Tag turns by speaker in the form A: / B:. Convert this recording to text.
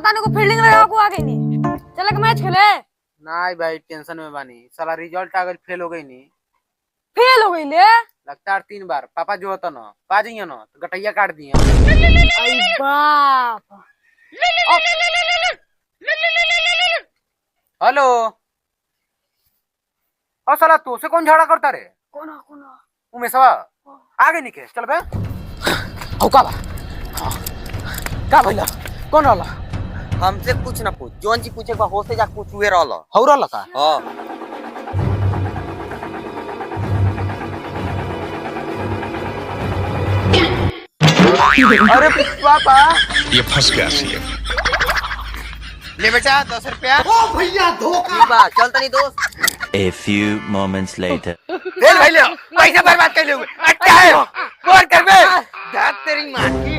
A: पता नहीं को फील्डिंग लगा को आ गई नी चल के मैच खेले
B: नहीं भाई टेंशन में बानी साला रिजल्ट आ गई फेल हो गई नी
A: फेल हो गई ले
B: लगातार 3 बार पापा जो होता ना पा जाइए ना तो गटैया काट दिए
A: आई बाप
B: हेलो और साला तू से कौन झगड़ा करता रे
A: कौन
B: उमेशवा आगे निके चल बे
C: औ का भइला कौन रहला
D: हमसे कुछ ना पूछ जोन जी पूछे बा होसे जा कुछ हुए रहल
C: हौ रहला का
D: हां
B: अरे पापा
E: ये फंस गया सी
B: ले बेटा 10 रुपया
D: ठीक बा चल तनी दोस्त
F: A few moments later.
B: दे भाई ले पैसा बर्बाद कर ले अच्छा है और कर बे दांत तेरी मां की